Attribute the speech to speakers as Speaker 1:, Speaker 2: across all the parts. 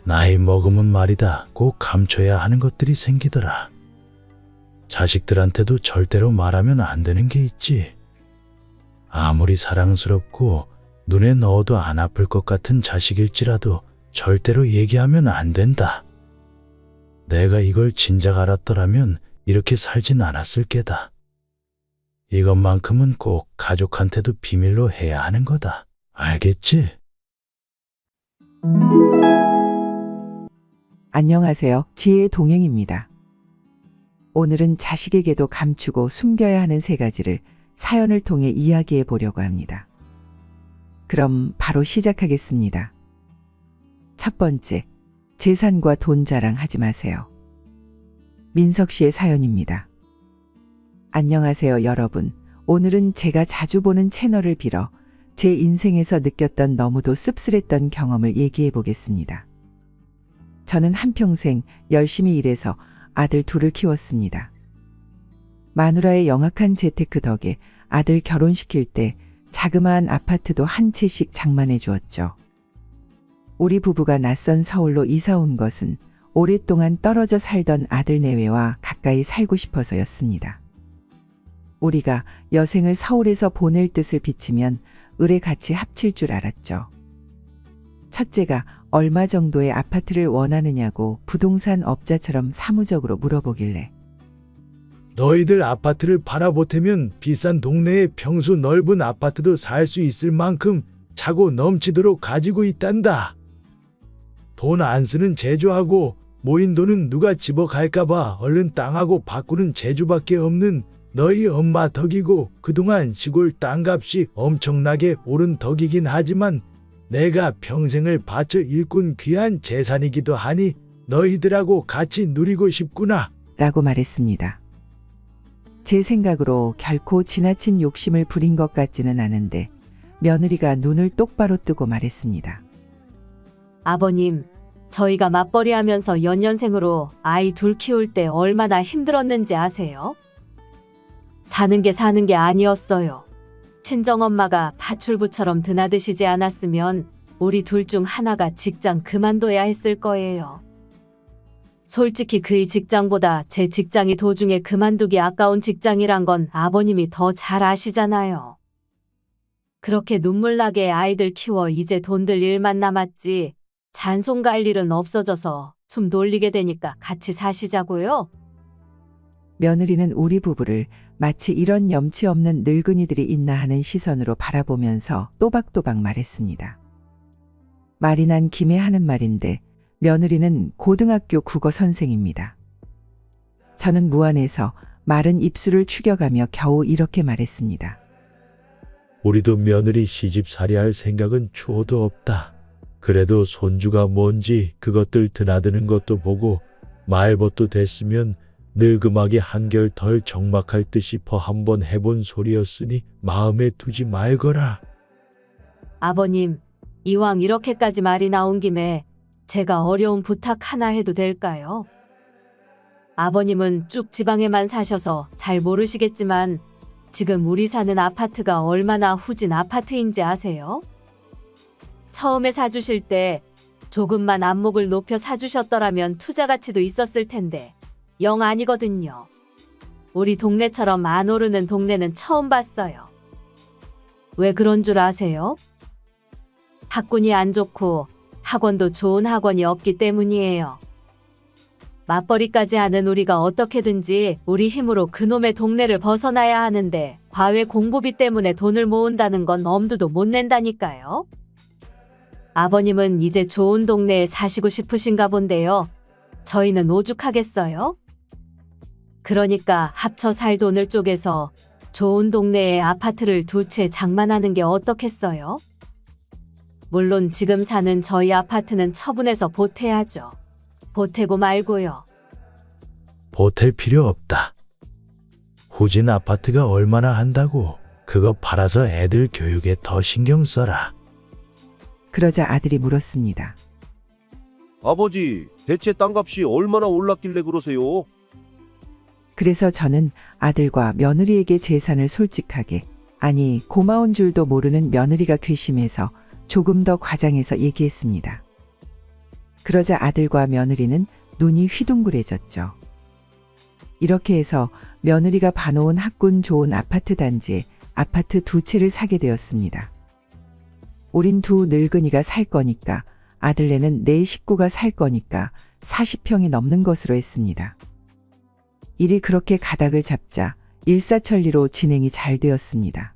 Speaker 1: 나이 먹으면 말이다 꼭 감춰야 하는 것들이 생기더라. 자식들한테도 절대로 말하면 안 되는 게 있지. 아무리 사랑스럽고 눈에 넣어도 안 아플 것 같은 자식일지라도 절대로 얘기하면 안 된다. 내가 이걸 진작 알았더라면 이렇게 살진 않았을 게다. 이것만큼은 꼭 가족한테도 비밀로 해야 하는 거다. 알겠지?
Speaker 2: 안녕하세요. 지혜의 동행입니다. 오늘은 자식에게도 감추고 숨겨야 하는 세 가지를 사연을 통해 이야기해 보려고 합니다. 그럼 바로 시작하겠습니다. 첫 번째, 재산과 돈 자랑하지 마세요. 민석 씨의 사연입니다. 안녕하세요, 여러분. 오늘은 제가 자주 보는 채널을 빌어 제 인생에서 느꼈던 너무도 씁쓸했던 경험을 얘기해 보겠습니다. 저는 한평생 열심히 일해서 아들 둘을 키웠습니다. 마누라의 영악한 재테크 덕에 아들 결혼시킬 때 자그마한 아파트도 한 채씩 장만해 주었죠. 우리 부부가 낯선 서울로 이사 온 것은 오랫동안 떨어져 살던 아들 내외와 가까이 살고 싶어서였습니다. 우리가 여생을 서울에서 보낼 뜻을 비치면 을에 같이 합칠 줄 알았죠. 첫째가 얼마 정도의 아파트를 원하느냐고 부동산 업자처럼 사무적으로 물어보길래
Speaker 1: 너희들 아파트를 팔아보태면 비싼 동네에 평수 넓은 아파트도 살 수 있을 만큼 차고 넘치도록 가지고 있단다. 돈 안 쓰는 제주하고 모인 돈은 누가 집어갈까봐 얼른 땅하고 바꾸는 제주밖에 없는 너희 엄마 덕이고 그동안 시골 땅값이 엄청나게 오른 덕이긴 하지만 내가 평생을 바쳐 일꾼 귀한 재산이기도 하니 너희들하고 같이 누리고 싶구나
Speaker 2: 라고 말했습니다. 제 생각으로 결코 지나친 욕심을 부린 것 같지는 않은데 며느리가 눈을 똑바로 뜨고 말했습니다.
Speaker 3: 아버님, 저희가 맞벌이 하면서 연년생으로 아이 둘 키울 때 얼마나 힘들었는지 아세요? 사는 게 아니었어요. 친정엄마가 파출부처럼 드나드시지 않았으면 우리 둘 중 하나가 직장 그만둬야 했을 거예요. 솔직히 그의 직장보다 제 직장이 도중에 그만두기 아까운 직장이란 건 아버님이 더 잘 아시잖아요. 그렇게 눈물나게 아이들 키워 이제 돈들 일만 남았지 잔손 갈 일은 없어져서 숨 돌리게 되니까 같이 사시자고요.
Speaker 2: 며느리는 우리 부부를 마치 이런 염치 없는 늙은이들이 있나 하는 시선으로 바라보면서 또박또박 말했습니다. 말이 난 김에 하는 말인데 며느리는 고등학교 국어 선생입니다. 저는 무안해서 마른 입술을 축여가며 겨우 이렇게 말했습니다.
Speaker 1: 우리도 며느리 시집살이할 생각은 추호도 없다. 그래도 손주가 뭔지 그것들 드나드는 것도 보고 말벗도 됐으면 늙음하게 한결 덜 적막할 듯 싶어 한번 해본 소리였으니 마음에 두지 말거라.
Speaker 3: 아버님, 이왕 이렇게까지 말이 나온 김에 제가 어려운 부탁 하나 해도 될까요? 아버님은 쭉 지방에만 사셔서 잘 모르시겠지만 지금 우리 사는 아파트가 얼마나 후진 아파트인지 아세요? 처음에 사주실 때 조금만 안목을 높여 사주셨더라면 투자 가치도 있었을 텐데 영 아니거든요. 우리 동네처럼 안 오르는 동네는 처음 봤어요. 왜 그런 줄 아세요? 학군이 안 좋고 학원도 좋은 학원이 없기 때문이에요. 맞벌이까지 하는 우리가 어떻게든지 우리 힘으로 그놈의 동네를 벗어나야 하는데 과외 공부비 때문에 돈을 모은다는 건 엄두도 못 낸다니까요. 아버님은 이제 좋은 동네에 사시고 싶으신가 본데요. 저희는 오죽하겠어요? 그러니까 합쳐 살 돈을 쪼개서 좋은 동네에 아파트를 두 채 장만하는 게 어떻겠어요? 물론 지금 사는 저희 아파트는 처분해서 보태야죠. 보태고 말고요.
Speaker 1: 보탤 필요 없다. 후진 아파트가 얼마나 한다고 그거 팔아서 애들 교육에 더 신경 써라.
Speaker 2: 그러자 아들이 물었습니다.
Speaker 4: 아버지, 대체 땅값이 얼마나 올랐길래 그러세요?
Speaker 2: 그래서 저는 아들과 며느리에게 재산을 솔직하게, 아니 고마운 줄도 모르는 며느리가 괘씸해서 조금 더 과장해서 얘기했습니다. 그러자 아들과 며느리는 눈이 휘둥그레졌죠. 이렇게 해서 며느리가 봐놓은 학군 좋은 아파트 단지에 아파트 2채를 사게 되었습니다. 우린 2 늙은이가 살 거니까, 아들네는 4 식구가 살 거니까 40평이 넘는 것으로 했습니다. 일이 그렇게 가닥을 잡자 일사천리로 진행이 잘 되었습니다.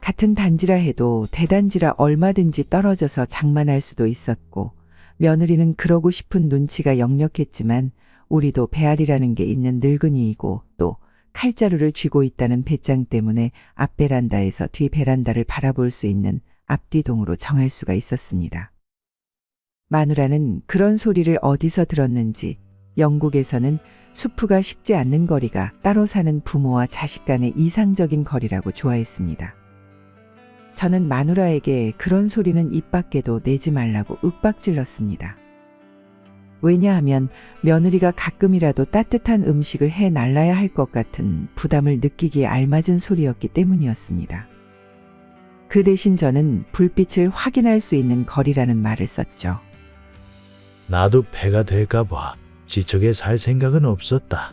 Speaker 2: 같은 단지라 해도 대단지라 얼마든지 떨어져서 장만할 수도 있었고, 며느리는 그러고 싶은 눈치가 역력했지만 우리도 배알이라는 게 있는 늙은이이고 또 칼자루를 쥐고 있다는 배짱 때문에 앞 베란다에서 뒤 베란다를 바라볼 수 있는 앞뒤동으로 정할 수가 있었습니다. 마누라는 그런 소리를 어디서 들었는지 영국에서는 수프가 식지 않는 거리가 따로 사는 부모와 자식 간의 이상적인 거리라고 좋아했습니다. 저는 마누라에게 그런 소리는 입 밖에도 내지 말라고 윽박질렀습니다. 왜냐하면 며느리가 가끔이라도 따뜻한 음식을 해 날라야 할 것 같은 부담을 느끼기에 알맞은 소리였기 때문이었습니다. 그 대신 저는 불빛을 확인할 수 있는 거리라는 말을 썼죠.
Speaker 1: 나도 배가 될까봐 지척에 살 생각은 없었다.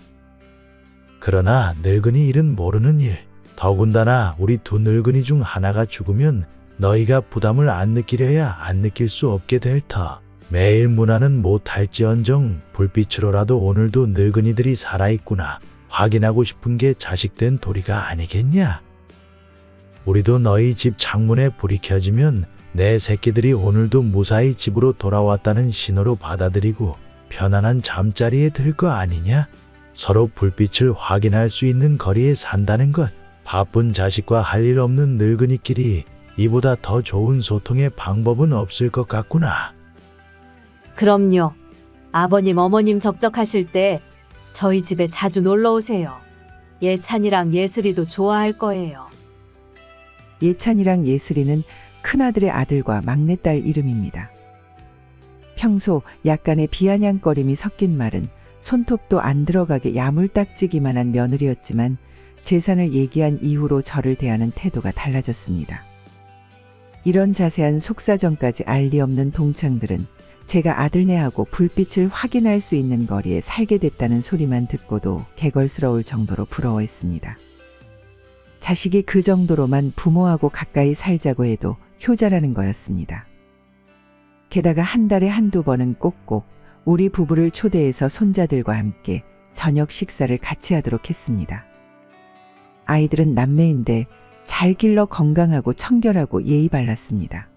Speaker 1: 그러나 늙은이 일은 모르는 일. 더군다나 우리 2 늙은이 중 하나가 죽으면 너희가 부담을 안 느끼려야 안 느낄 수 없게 될 터. 매일 문화는 못할지언정 불빛으로라도 오늘도 늙은이들이 살아있구나 확인하고 싶은 게 자식된 도리가 아니겠냐. 우리도 너희 집 창문에 불이 켜지면 내 새끼들이 오늘도 무사히 집으로 돌아왔다는 신호로 받아들이고 편안한 잠자리에 들 거 아니냐. 서로 불빛을 확인할 수 있는 거리에 산다는 것. 바쁜 자식과 할 일 없는 늙은이끼리 이보다 더 좋은 소통의 방법은 없을 것 같구나.
Speaker 3: 그럼요. 아버님, 어머님 적적하실 때 저희 집에 자주 놀러 오세요. 예찬이랑 예슬이도 좋아할 거예요.
Speaker 2: 예찬이랑 예슬이는 큰아들의 아들과 막내딸 이름입니다. 평소 약간의 비아냥거림이 섞인 말은 손톱도 안 들어가게 야물딱지기만 한 며느리였지만 재산을 얘기한 이후로 저를 대하는 태도가 달라졌습니다. 이런 자세한 속사정까지 알 리 없는 동창들은 제가 아들네하고 불빛을 확인할 수 있는 거리에 살게 됐다는 소리만 듣고도 개걸스러울 정도로 부러워했습니다. 자식이 그 정도로만 부모하고 가까이 살자고 해도 효자라는 거였습니다. 게다가 한 달에 1~2번은 꼭꼭 우리 부부를 초대해서 손자들과 함께 저녁 식사를 같이 하도록 했습니다. 아이들은 남매인데 잘 길러 건강하고 청결하고 예의 발랐습니다.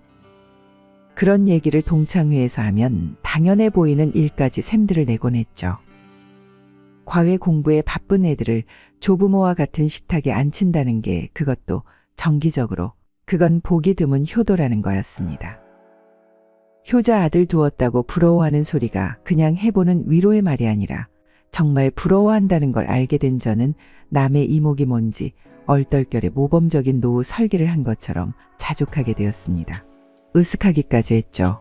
Speaker 2: 그런 얘기를 동창회에서 하면 당연해 보이는 일까지 샘들을 내곤 했죠. 과외 공부에 바쁜 애들을 조부모와 같은 식탁에 앉힌다는 게 그것도 정기적으로, 그건 보기 드문 효도라는 거였습니다. 효자 아들 두었다고 부러워하는 소리가 그냥 해보는 위로의 말이 아니라 정말 부러워한다는 걸 알게 된 저는 남의 이목이 뭔지 얼떨결에 모범적인 노후 설계를 한 것처럼 자족하게 되었습니다. 으쓱하기까지 했죠.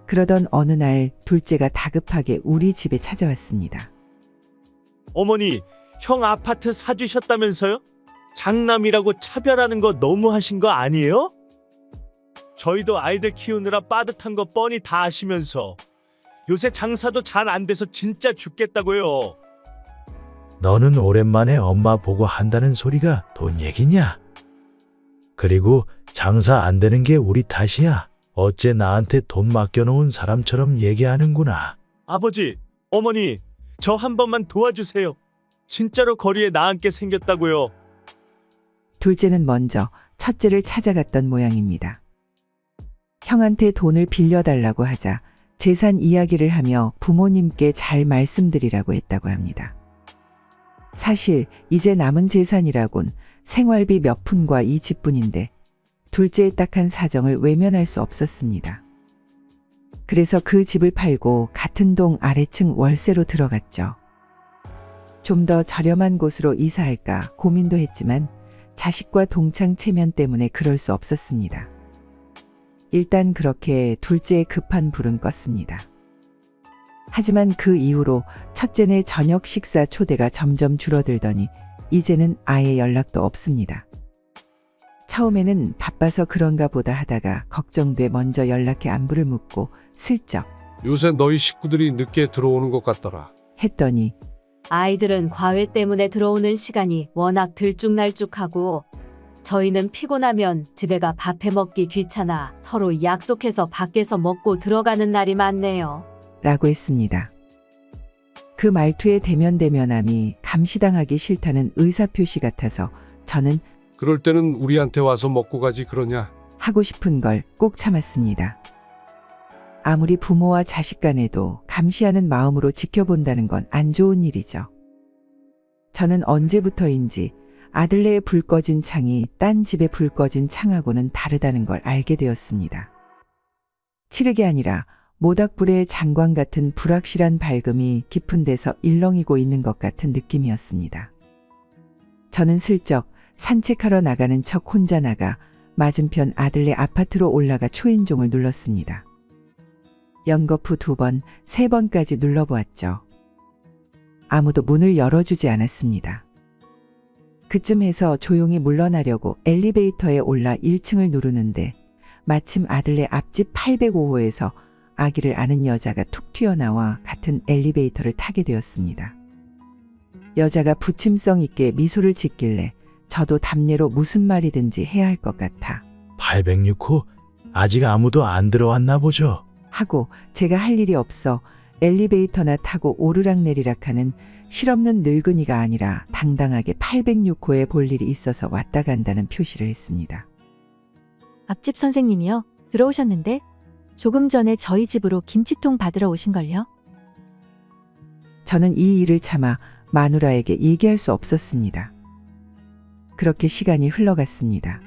Speaker 2: 그러던 어느 날 둘째가 다급하게 우리 집에 찾아왔습니다.
Speaker 5: 어머니, 형 아파트 사주셨다면서요? 장남이라고 차별하는 거 너무 하신 거 아니에요? 저희도 아이들 키우느라 빠듯한 거 뻔히 다 아시면서 요새 장사도 잘 안 돼서 진짜 죽겠다고요.
Speaker 1: 너는 오랜만에 엄마 보고 한다는 소리가 돈 얘기냐? 그리고 장사 안 되는 게 우리 탓이야. 어째 나한테 돈 맡겨놓은 사람처럼 얘기하는구나.
Speaker 5: 아버지, 어머니, 저 한 번만 도와주세요. 진짜로 거리에 나앉게 생겼다고요.
Speaker 2: 둘째는 먼저 첫째를 찾아갔던 모양입니다. 형한테 돈을 빌려달라고 하자 재산 이야기를 하며 부모님께 잘 말씀드리라고 했다고 합니다. 사실 이제 남은 재산이라곤 생활비 몇 푼과 이 집뿐인데 둘째의 딱한 사정을 외면할 수 없었습니다. 그래서 그 집을 팔고 같은 동 아래층 월세로 들어갔죠. 좀 더 저렴한 곳으로 이사할까 고민도 했지만 자식과 동창 체면 때문에 그럴 수 없었습니다. 일단 그렇게 둘째의 급한 불은 껐습니다. 하지만 그 이후로 첫째네 저녁 식사 초대가 점점 줄어들더니 이제는 아예 연락도 없습니다. 처음에는 바빠서 그런가 보다 하다가 걱정돼 먼저 연락해 안부를 묻고 슬쩍
Speaker 6: 요새 너희 식구들이 늦게 들어오는 것 같더라.
Speaker 2: 했더니
Speaker 3: 아이들은 과외 때문에 들어오는 시간이 워낙 들쭉날쭉하고 저희는 피곤하면 집에 가 밥해 먹기 귀찮아 서로 약속해서 밖에서 먹고 들어가는 날이 많네요.
Speaker 2: 라고 했습니다. 그 말투의 대면대면함이 감시당하기 싫다는 의사표시 같아서 저는
Speaker 6: 그럴 때는 우리한테 와서 먹고 가지 그러냐?
Speaker 2: 하고 싶은 걸 꼭 참았습니다. 아무리 부모와 자식 간에도 감시하는 마음으로 지켜본다는 건 안 좋은 일이죠. 저는 언제부터인지 아들네의 불 꺼진 창이 딴 집의 불 꺼진 창하고는 다르다는 걸 알게 되었습니다. 치르게 아니라 모닥불의 장광 같은 불확실한 밝음이 깊은 데서 일렁이고 있는 것 같은 느낌이었습니다. 저는 슬쩍 산책하러 나가는 척 혼자 나가 맞은편 아들네 아파트로 올라가 초인종을 눌렀습니다. 연거푸 2번, 3번까지 눌러보았죠. 아무도 문을 열어주지 않았습니다. 그쯤 해서 조용히 물러나려고 엘리베이터에 올라 1층을 누르는데 마침 아들네 앞집 805호에서 아기를 아는 여자가 툭 튀어나와 같은 엘리베이터를 타게 되었습니다. 여자가 부침성 있게 미소를 짓길래 저도 답례로 무슨 말이든지 해야 할 것 같아
Speaker 1: 806호 아직 아무도 안 들어왔나 보죠.
Speaker 2: 하고 제가 할 일이 없어 엘리베이터나 타고 오르락내리락 하는 실없는 늙은이가 아니라 당당하게 806호에 볼 일이 있어서 왔다 간다는 표시를 했습니다.
Speaker 7: 앞집 선생님이요. 들어오셨는데 조금 전에 저희 집으로 김치통 받으러 오신걸요.
Speaker 2: 저는 이 일을 참아 마누라에게 얘기할 수 없었습니다. 그렇게 시간이 흘러갔습니다.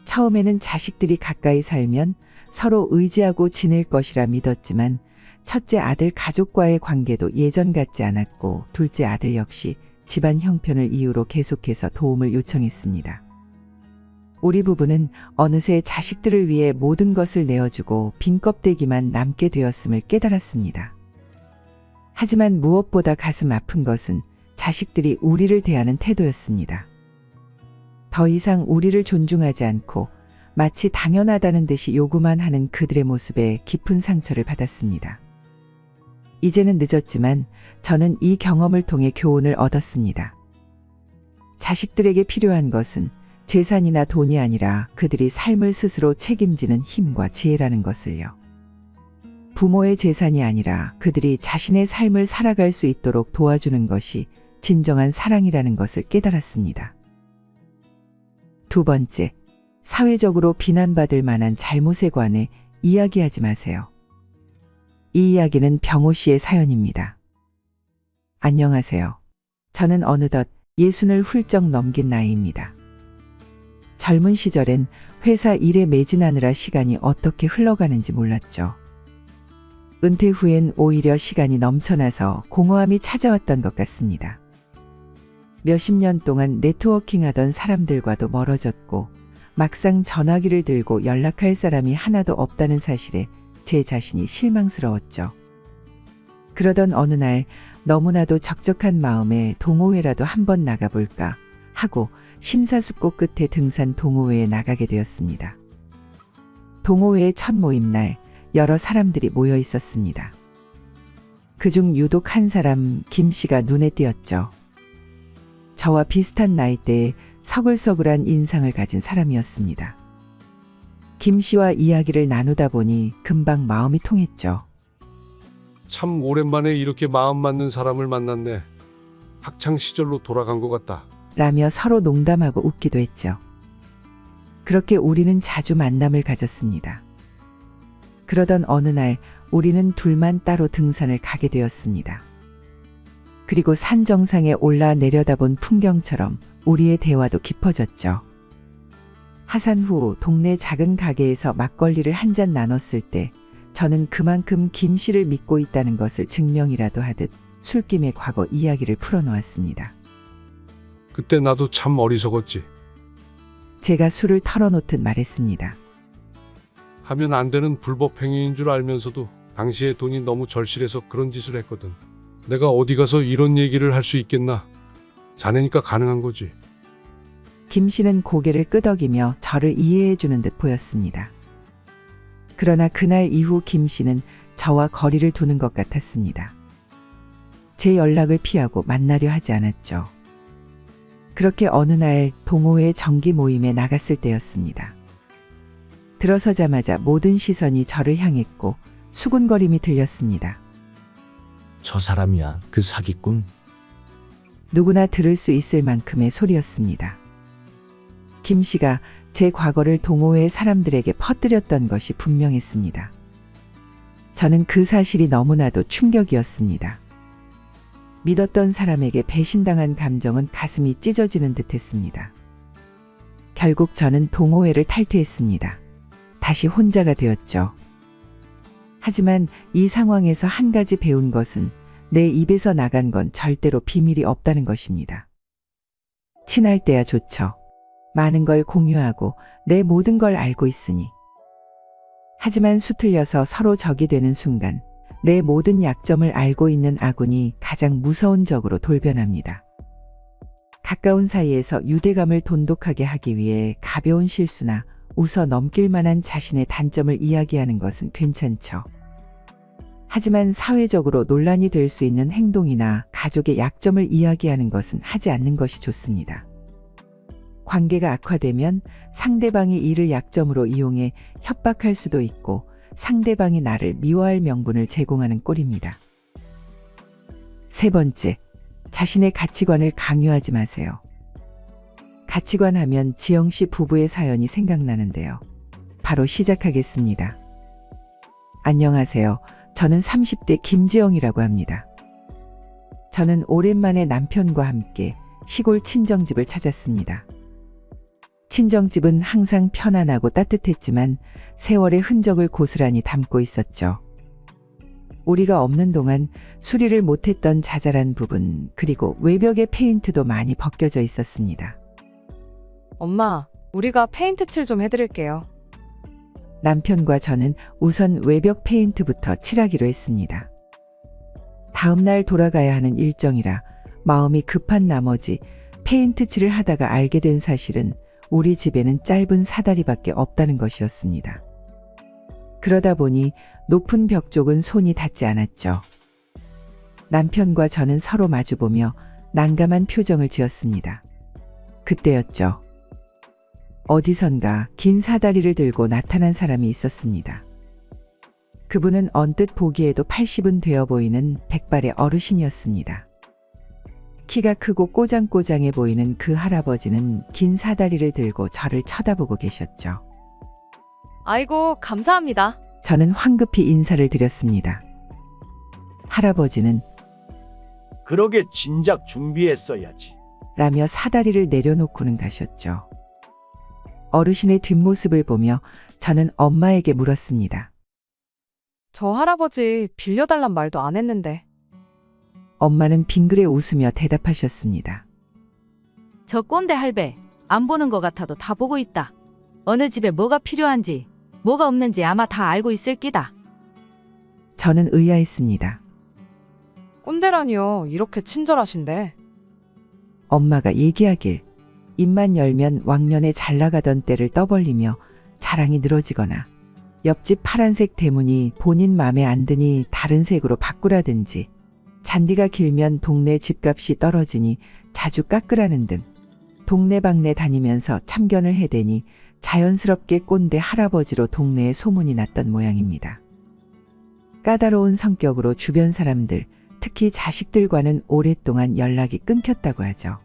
Speaker 2: 처음에는 자식들이 가까이 살면 서로 의지하고 지낼 것이라 믿었지만 첫째 아들 가족과의 관계도 예전 같지 않았고 둘째 아들 역시 집안 형편을 이유로 계속해서 도움을 요청했습니다. 우리 부부는 어느새 자식들을 위해 모든 것을 내어주고 빈 껍데기만 남게 되었음을 깨달았습니다. 하지만 무엇보다 가슴 아픈 것은 자식들이 우리를 대하는 태도였습니다. 더 이상 우리를 존중하지 않고 마치 당연하다는 듯이 요구만 하는 그들의 모습에 깊은 상처를 받았습니다. 이제는 늦었지만 저는 이 경험을 통해 교훈을 얻었습니다. 자식들에게 필요한 것은 재산이나 돈이 아니라 그들이 삶을 스스로 책임지는 힘과 지혜라는 것을요. 부모의 재산이 아니라 그들이 자신의 삶을 살아갈 수 있도록 도와주는 것이 진정한 사랑이라는 것을 깨달았습니다. 2번째, 사회적으로 비난받을 만한 잘못에 관해 이야기하지 마세요. 이 이야기는 병호 씨의 사연입니다. 안녕하세요. 저는 어느덧 60을 훌쩍 넘긴 나이입니다. 젊은 시절엔 회사 일에 매진하느라 시간이 어떻게 흘러가는지 몰랐죠. 은퇴 후엔 오히려 시간이 넘쳐나서 공허함이 찾아왔던 것 같습니다. 몇십 년 동안 네트워킹하던 사람들과도 멀어졌고 막상 전화기를 들고 연락할 사람이 하나도 없다는 사실에 제 자신이 실망스러웠죠. 그러던 어느 날 너무나도 적적한 마음에 동호회라도 한번 나가볼까 하고 심사숙고 끝에 등산 동호회에 나가게 되었습니다. 동호회의 첫 모임 날 여러 사람들이 모여 있었습니다. 그중 유독 한 사람 김 씨가 눈에 띄었죠. 저와 비슷한 나이대에 서글서글한 인상을 가진 사람이었습니다. 김 씨와 이야기를 나누다 보니 금방 마음이 통했죠.
Speaker 6: 참 오랜만에 이렇게 마음 맞는 사람을 만났네. 학창 시절로 돌아간 것 같다.
Speaker 2: 라며 서로 농담하고 웃기도 했죠. 그렇게 우리는 자주 만남을 가졌습니다. 그러던 어느 날 우리는 둘만 따로 등산을 가게 되었습니다. 그리고 산 정상에 올라 내려다본 풍경처럼 우리의 대화도 깊어졌죠. 하산 후 동네 작은 가게에서 막걸리를 한 잔 나눴을 때 저는 그만큼 김 씨를 믿고 있다는 것을 증명이라도 하듯 술김에 과거 이야기를 풀어놓았습니다.
Speaker 6: 그때 나도 참 어리석었지.
Speaker 2: 제가 술을 털어놓듯 말했습니다.
Speaker 6: 하면 안 되는 불법 행위인 줄 알면서도 당시에 돈이 너무 절실해서 그런 짓을 했거든. 내가 어디 가서 이런 얘기를 할 수 있겠나? 자네니까 가능한 거지.
Speaker 2: 김 씨는 고개를 끄덕이며 저를 이해해 주는 듯 보였습니다. 그러나 그날 이후 김 씨는 저와 거리를 두는 것 같았습니다. 제 연락을 피하고 만나려 하지 않았죠. 그렇게 어느 날 동호회 정기 모임에 나갔을 때였습니다. 들어서자마자 모든 시선이 저를 향했고 수군거림이 들렸습니다.
Speaker 5: 저 사람이야, 그 사기꾼.
Speaker 2: 누구나 들을 수 있을 만큼의 소리였습니다. 김 씨가 제 과거를 동호회 사람들에게 퍼뜨렸던 것이 분명했습니다. 저는 그 사실이 너무나도 충격이었습니다. 믿었던 사람에게 배신당한 감정은 가슴이 찢어지는 듯했습니다. 결국 저는 동호회를 탈퇴했습니다. 다시 혼자가 되었죠. 하지만 이 상황에서 한 가지 배운 것은 내 입에서 나간 건 절대로 비밀이 없다는 것입니다. 친할 때야 좋죠. 많은 걸 공유하고 내 모든 걸 알고 있으니. 하지만 수틀려서 서로 적이 되는 순간 내 모든 약점을 알고 있는 아군이 가장 무서운 적으로 돌변합니다. 가까운 사이에서 유대감을 돈독하게 하기 위해 가벼운 실수나 웃어 넘길 만한 자신의 단점을 이야기하는 것은 괜찮죠. 하지만 사회적으로 논란이 될 수 있는 행동이나 가족의 약점을 이야기하는 것은 하지 않는 것이 좋습니다. 관계가 악화되면 상대방이 이를 약점으로 이용해 협박할 수도 있고 상대방이 나를 미워할 명분을 제공하는 꼴입니다. 세 번째, 자신의 가치관을 강요하지 마세요. 가치관 하면 지영 씨 부부의 사연이 생각나는데요. 바로 시작하겠습니다. 안녕하세요. 저는 30대 김지영이라고 합니다. 저는 오랜만에 남편과 함께 시골 친정집을 찾았습니다. 친정집은 항상 편안하고 따뜻했지만 세월의 흔적을 고스란히 담고 있었죠. 우리가 없는 동안 수리를 못했던 자잘한 부분, 그리고 외벽의 페인트도 많이 벗겨져 있었습니다.
Speaker 8: 엄마, 우리가 페인트 칠 좀 해드릴게요.
Speaker 2: 남편과 저는 우선 외벽 페인트부터 칠하기로 했습니다. 다음 날 돌아가야 하는 일정이라 마음이 급한 나머지 페인트 칠을 하다가 알게 된 사실은 우리 집에는 짧은 사다리밖에 없다는 것이었습니다. 그러다 보니 높은 벽 쪽은 손이 닿지 않았죠. 남편과 저는 서로 마주보며 난감한 표정을 지었습니다. 그때였죠. 어디선가 긴 사다리를 들고 나타난 사람이 있었습니다. 그분은 언뜻 보기에도 80은 되어 보이는 백발의 어르신이었습니다. 키가 크고 꼬장꼬장해 보이는 그 할아버지는 긴 사다리를 들고 저를 쳐다보고 계셨죠.
Speaker 8: 아이고, 감사합니다.
Speaker 2: 저는 황급히 인사를 드렸습니다. 할아버지는
Speaker 9: 그러게 진작 준비했어야지.
Speaker 2: 라며 사다리를 내려놓고는 가셨죠. 어르신의 뒷모습을 보며 저는 엄마에게 물었습니다.
Speaker 8: 저 할아버지 빌려달란 말도 안 했는데.
Speaker 2: 엄마는 빙그레 웃으며 대답하셨습니다.
Speaker 10: 저 꼰대 할배, 안 보는 것 같아도 다 보고 있다. 어느 집에 뭐가 필요한지, 뭐가 없는지 아마 다 알고 있을 끼다.
Speaker 2: 저는 의아했습니다.
Speaker 8: 꼰대라니요, 이렇게 친절하신데.
Speaker 2: 엄마가 얘기하길 입만 열면 왕년에 잘 나가던 때를 떠벌리며 자랑이 늘어지거나 옆집 파란색 대문이 본인 맘에 안 드니 다른 색으로 바꾸라든지 잔디가 길면 동네 집값이 떨어지니 자주 깎으라는 등 동네방네 다니면서 참견을 해대니 자연스럽게 꼰대 할아버지로 동네에 소문이 났던 모양입니다. 까다로운 성격으로 주변 사람들, 특히 자식들과는 오랫동안 연락이 끊겼다고 하죠.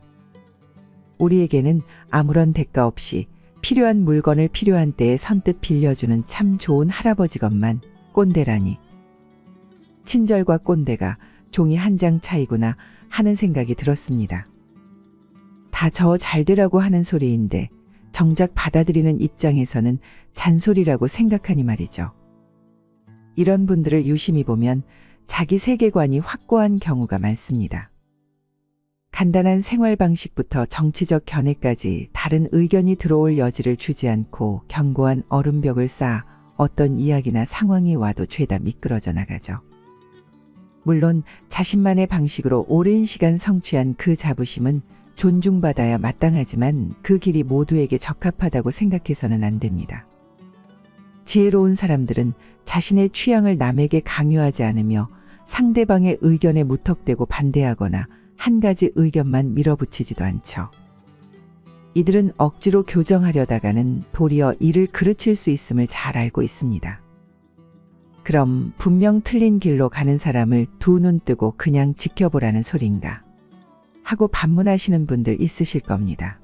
Speaker 2: 우리에게는 아무런 대가 없이 필요한 물건을 필요한 때에 선뜻 빌려주는 참 좋은 할아버지건만 꼰대라니. 친절과 꼰대가 종이 한 장 차이구나 하는 생각이 들었습니다. 다 저 잘되라고 하는 소리인데 정작 받아들이는 입장에서는 잔소리라고 생각하니 말이죠. 이런 분들을 유심히 보면 자기 세계관이 확고한 경우가 많습니다. 간단한 생활 방식부터 정치적 견해까지 다른 의견이 들어올 여지를 주지 않고 견고한 얼음벽을 쌓아 어떤 이야기나 상황이 와도 죄다 미끄러져 나가죠. 물론 자신만의 방식으로 오랜 시간 성취한 그 자부심은 존중받아야 마땅하지만 그 길이 모두에게 적합하다고 생각해서는 안 됩니다. 지혜로운 사람들은 자신의 취향을 남에게 강요하지 않으며 상대방의 의견에 무턱대고 반대하거나 한 가지 의견만 밀어붙이지도 않죠. 이들은 억지로 교정하려다가는 도리어 이를 그르칠 수 있음을 잘 알고 있습니다. 그럼 분명 틀린 길로 가는 사람을 두 눈 뜨고 그냥 지켜보라는 소린가 하고 반문하시는 분들 있으실 겁니다.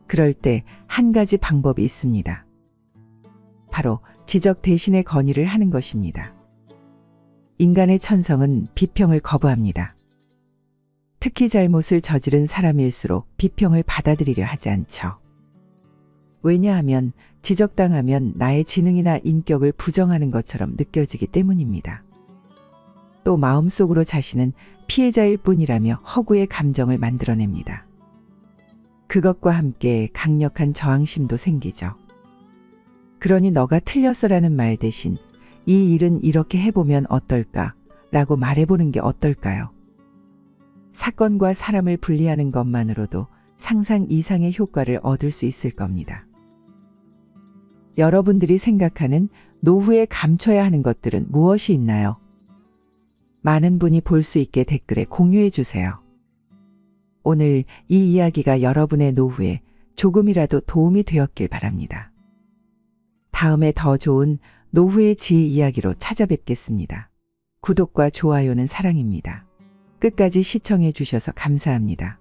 Speaker 2: 그럴 때 한 가지 방법이 있습니다. 바로 지적 대신에 건의를 하는 것입니다. 인간의 천성은 비평을 거부합니다. 특히 잘못을 저지른 사람일수록 비평을 받아들이려 하지 않죠. 왜냐하면 지적당하면 나의 지능이나 인격을 부정하는 것처럼 느껴지기 때문입니다. 또 마음속으로 자신은 피해자일 뿐이라며 허구의 감정을 만들어냅니다. 그것과 함께 강력한 저항심도 생기죠. 그러니 너가 틀렸어라는 말 대신 이 일은 이렇게 해보면 어떨까? 라고 말해보는 게 어떨까요? 사건과 사람을 분리하는 것만으로도 상상 이상의 효과를 얻을 수 있을 겁니다. 여러분들이 생각하는 노후에 감춰야 하는 것들은 무엇이 있나요? 많은 분이 볼 수 있게 댓글에 공유해 주세요. 오늘 이 이야기가 여러분의 노후에 조금이라도 도움이 되었길 바랍니다. 다음에 더 좋은 노후의 지혜 이야기로 찾아뵙겠습니다. 구독과 좋아요는 사랑입니다. 끝까지 시청해 주셔서 감사합니다.